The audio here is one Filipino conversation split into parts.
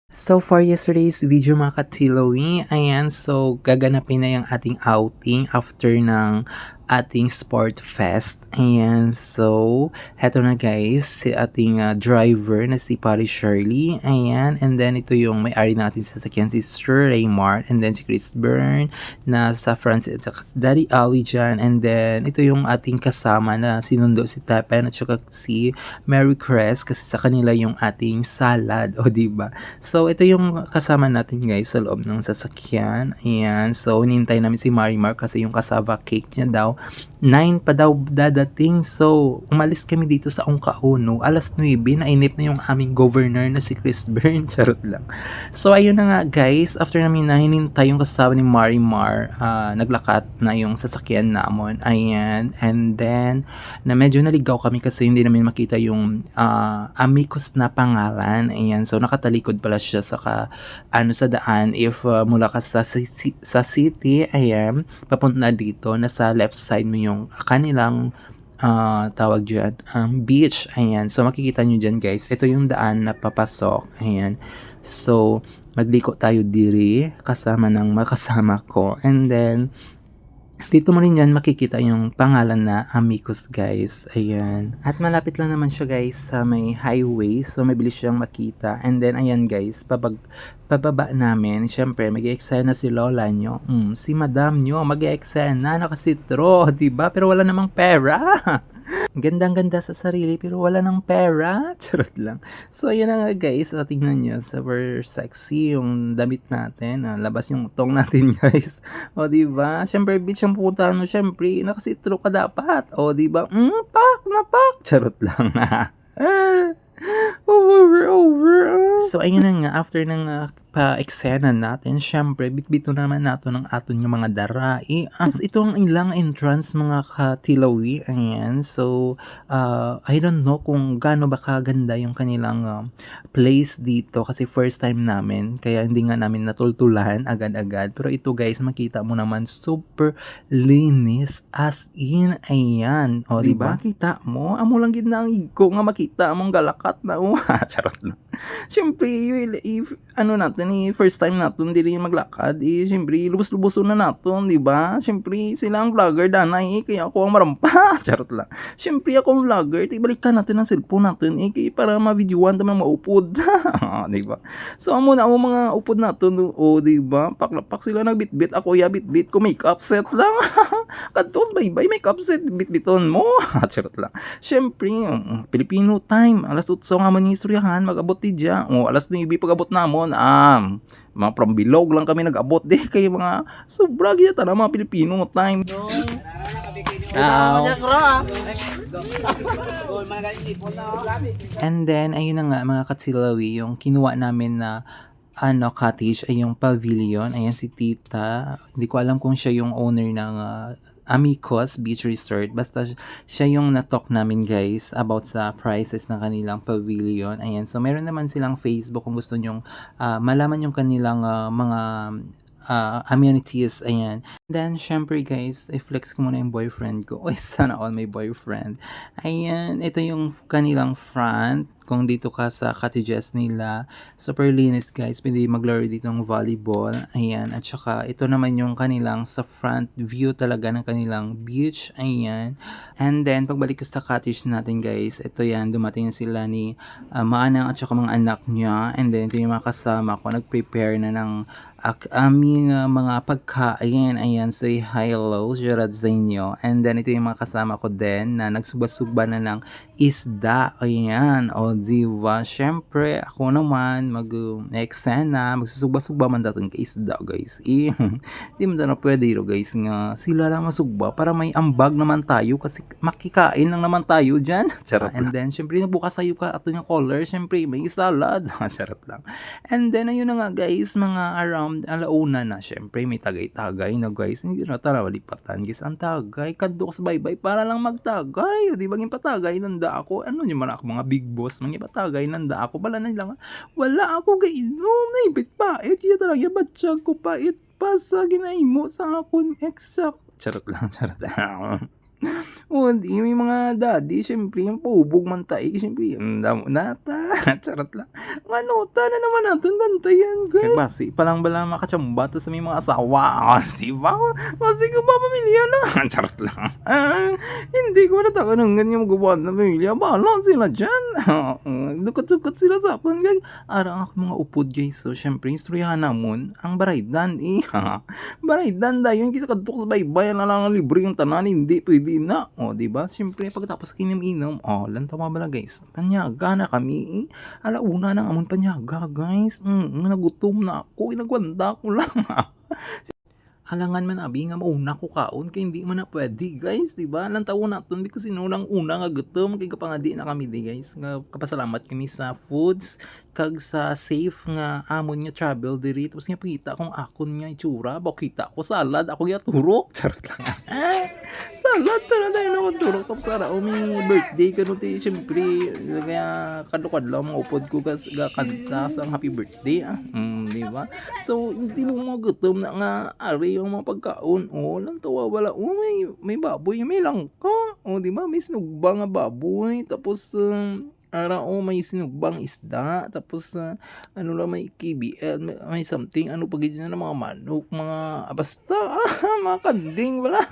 So for yesterday's video mga katilowi, ayan, so gaganapin na yung ating outing after ng ating sport fest. Ayan, so heto na guys, si ating driver na si Pari Shirley. Ayan, and then ito yung may-ari ng ating sasakyan, si Sir Raymart, and then si Chris Byrne na sa Francis at si Daddy Ali dyan. And then ito yung ating kasama na sinundo si Tepen at saka si Mary Crest kasi sa kanila yung ating salad, o diba? So, ito yung kasama natin guys sa loob ng sasakyan. Ayan. So, hinintay namin si Marimar kasi yung cassava cake niya daw, 9 pa daw dadating. So, umalis kami dito sa Ungkauno. Alas 9, nainip na yung aming governor na si Chris Byrne. Charot lang. So, ayun na nga guys. After namin na hinintay yung kasama ni Marimar, naglakat na yung sasakyan namon. Ayan. And then, na medyo naligaw kami kasi hindi namin makita yung amicus na pangalan. Ayan. So, nakatalikod pala siya sa sa daan. If mula ka sa city, ayan, papunta dito, nasa left side mo yung kanilang tawag dyan, beach. Ayan. So, makikita nyo dyan guys. Ito yung daan na papasok. Ayan. So, magliko tayo diri kasama ng makasama ko. And then, dito mo rin yan makikita yung pangalan na Amicus guys. Ayan. At malapit lang naman siya guys sa may highway. So mabilis siyang makita. And then ayan guys, pababa namin. Siyempre mag-i-eksena si lola nyo. Si madam nyo mag-i-eksena. Nakasitro. Diba? Pero wala namang pera. Gandang-ganda sa sarili pero wala ng pera. Charot lang. So, ayan na nga guys. So, tingnan nyo. Super sexy yung damit natin. Labas yung tong natin guys. O, diba? Siyempre, bitch ang puta. No, siyempre, nakasitro ka dapat. O, diba? Pak na pak. Charot lang. Over. So, ayun na nga. After ng pa-eksena natin, syempre, bitbito naman nato ng aton yung mga darai. As itong ilang entrance mga katilawi, ayan. So, I don't know kung gaano ba kaganda yung kanilang place dito kasi first time namin. Kaya hindi nga namin natultulan agad-agad. Pero ito guys, makita mo naman super linis as in, ayan. O, diba? Kita mo? Amo lang gid na ang igo nga makita among galakat na. Charot lang. Siyempre, if first time natin dili maglakad, siyempre, lubos-luboso na natin, di ba? Siyempre, sila ang vlogger, danay, kaya ako ang marampa. Charot lang. Siyempre, ako ang vlogger, balikan natin ang cellphone natin, kaya para ma-videoan naman maupod. Di ba? So, muna ang mga upod natin, di ba? Paklapak sila nagbitbit, ako bitbit ko, make-up set lang. Kadtos, bye-bye, make-up set, bitbiton mo. Charot lang. Siyempre, Filipino time, alas 8 nga man yung istoryahan, mag-abot tidya. Alas 9 pag-abot namon, mga from Bilog lang kami nag-abot kayo mga sobra kita na mga Pilipino time. And then, ayun na nga mga katsilawi, yung kinuha namin na cottage ay yung pavilion. Ayan si tita. Hindi ko alam kung siya yung owner ng Amicus Beach Resort. Basta siya yung na-talk namin guys about sa prices ng kanilang pavilion. Ayan. So, meron naman silang Facebook kung gusto nyong malaman yung kanilang mga amenities. Ayan. Then, syempre guys, i-flex ko muna yung boyfriend ko. Oy, sana all may boyfriend. Ayan. Ito yung kanilang front. Kung dito ka sa cottages nila, super linis guys. Pwede maglaro dito ng volleyball. Ayan. At saka, ito naman yung kanilang sa front view talaga ng kanilang beach. Ayan. And then, pagbalik ko sa cottage natin guys, ito yan, dumating sila ni Maanang at saka mga anak niya. And then, ito yung mga kasama ko. Nag-prepare na ng aming mga pagkain. Ayan. Say hello, Gerard sa inyo. And then, ito yung mga kasama ko din na nagsugba-sugba na ng isda. Ayan. O, diba? Siyempre, ako naman, mag-eksena, magsusugba-sugba man daton kay isda, guys. Di man na pwede ro, guys, nga sila lang masugba para may ambag naman tayo kasi makikain lang naman tayo dyan. Charot. And then, siyempre, nabukas sa'yo ka ato yung color. Siyempre, may salad. Charot lang. And then, ayun na nga, guys, mga around alauna na. Siyempre, may tagay-tagay na, guys. Hindi na tara, walipatan, guys. Ang tagay, kadoks, bye-bye, para lang magtagay. Di ba, yung patagay, nanda ako. Ano nyo man ako, mga big boss, mga patagay, nanda ako. Bala na lang, wala ako gainom, naibit pa. Kaya talaga, batsyag ko pa, pa sa ginay mo sa akong exact. Charot lang. O di may mga daddy siyempre yung paubog man tayo siyempre ang damo nata charot lang nga nota na naman natin bantayan guys basi pa lang bala makatsamba sa may mga asawa di ba basi ko ba pamilya na charot lang hindi ko nataka ng ganyan magawa na pamilya bahala sila dyan dukot-dukot sila sa akin guys arang ako mga upod guys so siyempre istoryahan namon ang baraydan baraydan dayon kisa kadtok sa baybay na lang ang libre yung tanan hindi pwede na o diba siyempre pagkatapos kinim-inom lantawa bala guys panyaga na kami alauna nang amon panyaga guys nagutom na ako inagwanda ko lang alangan man abi nga mauna ko kaon kay hindi man na pwede guys di ba lang tawo naton di ko sinulang una nga gutom kay kapangadi na kami di guys nga kapasalamat kami sa foods kag sa safe nga amon nga travel diri tapos nga pakita kung akon nga itsura bakita ko salad ako nga turok charot lang salad talaga yun ako turok tapos ara may birthday kano ti syempre kaya kadukadlaw mga upod ko ga kanta sa happy birthday di ba so hindi mo mga gutom na nga ari yung mga pagkaon lang tawa wala may baboy may langka di ba may sinugba nga baboy tapos ara may sinugbang isda tapos ano lang may KBL may something ano pag na mga manok mga basta mga kanding wala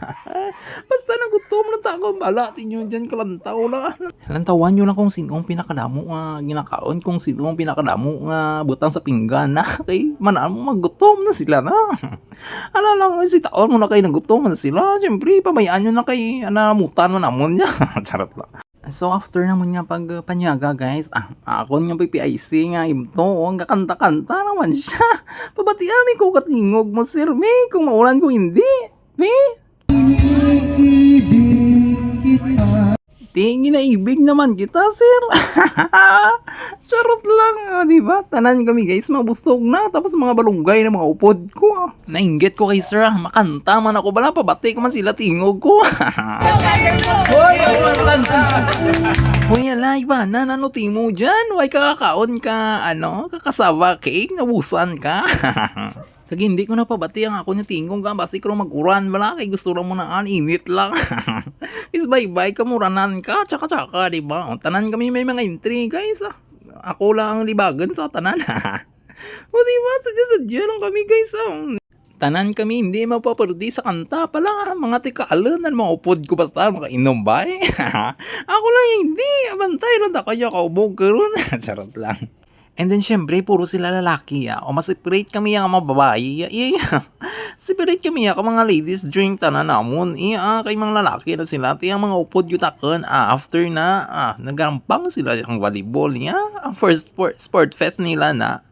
basta nagutom lang tako bala tinyo dyan kalantaw lang lantawan nyo lang kung sino ang pinakadamo nga ginakaon kung sino ang pinakadamo nga butang sa pinggan na kay manaan mo magutom na sila na ala lang si taon mo na kayo nagutom na sila syempre pabayaan nyo na kay anamutan mo namon niya charot lang. So after naman nga pagpanyaga guys, ako nga PPIC nga imto, ang kakanta-kanta naman siya. Pabati ami ko katingog mo sir, may kung maulan ko hindi. May tingin na ibig naman kita sir. Charot lang, di ba? Tanan kami guys, mabustog na tapos mga balunggay na mga upod ko. Nainggit ko kay sir, makanta man ako bala pabati ko man sila tingog ko. Hoy alay ba ano timo dyan? Way kakakaon ka kakasawa cake nabusan ka. Kag hindi ko na pabati ang ako niya tingong ka basi ko mag-uran bala kay gusto ra mo na init lang. Is bye-bye kamuranan ka tsaka di ba? Tanan kami may mga entry guys. Ako lang ang libagan sa tanan. O di ba sadya lang kami guys. Tanan kami hindi mapaparodi sa kanta pala mga tikaalan mga upod ko basta makainom ba ako lang hindi abantay lang da kaya kaubog karon charot lang. And then syempre puro sila lalaki o ma-separate kami yung mga babae separate kami yung mga ladies drink tanan namon kay mga lalaki na sila tiyang mga upod yutakan after na nagampang sila ang volleyball niya ang first sport fest nila na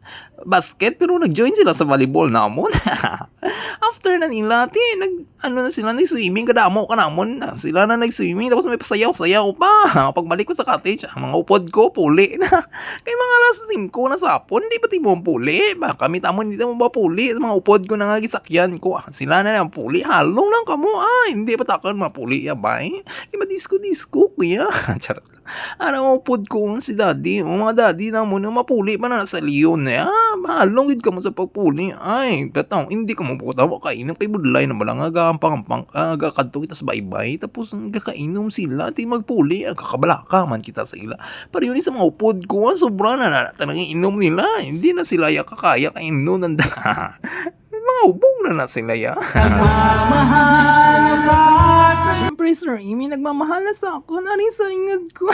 basket pero nag-join sila sa volleyball namon. After na nila nag-swimming kadamo ka namon sila na nag-swimming tapos may pasayaw-sayaw pa. Pagbalik ko sa cottage mga upod ko puli na kay mga alas 5 na sapon di pati mo puli ba kami tamon dito mo ba puli sa mga upod ko na nga gisakyan ko sila na lang puli halong lang kamo hindi pa takan mapuli bay iba disco kuya. Charot. Ano upod ko si daddy mga daddy na mo na mapuli pa na sa Leon mahalong gid ka mo sa pagpuli katong hindi ka mo putawa kainom kay budlay na malang agampang agakadto kita sa baybay tapos gakainom sila ti magpuli kakabalaka man kita sa ila pero yun sa mga upod ko sobra na tanang inom nila hindi na sila kakaya kainom nanda mga ubong na sila Siyempre sir Amy nagmamahal na sa ako na rin sa ingad ko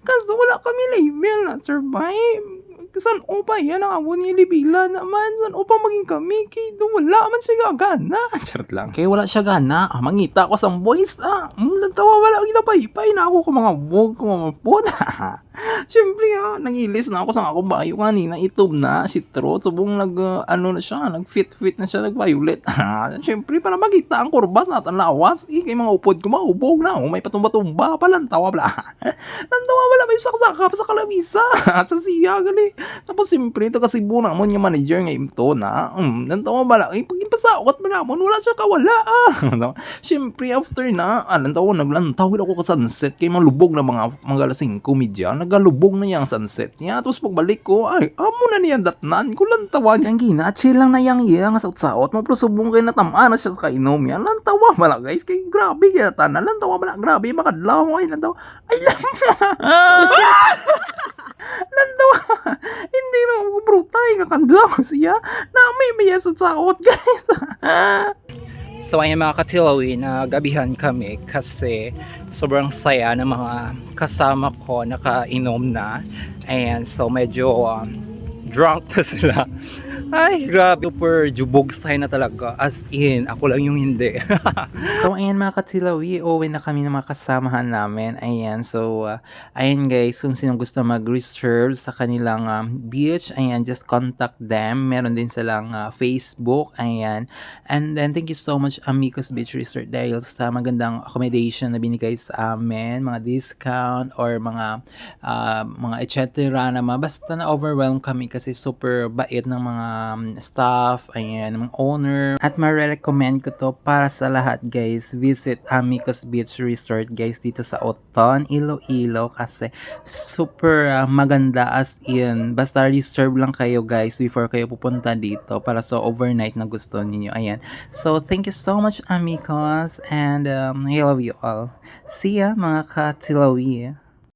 kaso wala kami label na survive saan upa yan ang abon niya libila naman saan upa maging kami kay wala man siya gana charot lang kay wala siya gana mangita ko sa boys nagtawa wala ginapaypay na ako mga bog kumamapod syempre nangilis na ako sa akong bayo kanina itob na si Tro subong nag fit na siya nag-violet syempre para magita ang kurbas natin lawas kay mga upod ko maubog na may patumba-tumba palantawa wala may saksaka pa sa kalamisa sa siya gali Tapos siyempre ito kasi buna mo yung manager nga ito na, nantawa bala, pag impasakot mo na mo, wala siya kawala Siyempre after na, nantawa naglantaw ako ka sunset, kay malubog na mga alas 5 media, nagalubog na yung sunset niya. Tapos pagbalik ko, ay, amo na niyan datnan, ko lantawa niya, gina, chill lang na yang iya, nga saot-saot mo, pero subong kayo natamaan na siya sa kainom yan, lantawa bala guys, kay grabe kaya tanan, lantawa bala, grabe, makadlaw mo, ay lantawa, ay lantawa, hindi na ako brutay, kakadlaw siya, na may mayasot sa akot guys. So ayun mga katilawi, na gabihan kami kasi sobrang saya ng mga kasama ko, nakainom na. And so medyo drunk na sila. Ay, grabe, super jubog sign na talaga. As in, ako lang yung hindi. So, ayan mga katilawi, uwi na kami ng mga kasamahan namin. Ayan, so, ayan guys, kung sino gusto mag-reserve sa kanilang beach, ayan, just contact them. Meron din silang Facebook, ayan. And then, thank you so much, Amicos Beach Resort, dahil sa magandang accommodation na binigay sa amin, mga discount, or mga etc. naman. Basta na-overwhelm kami kasi super bait ng mga staff, ayan, mga owner. At ma-recommend ko to para sa lahat guys. Visit Amicos Beach Resort guys dito sa Oton, Iloilo kasi super maganda as in. Basta reserve lang kayo guys before kayo pupunta dito para sa overnight na gusto niyo. Ayan. So, thank you so much Amicos and I love you all. See ya mga katilawi.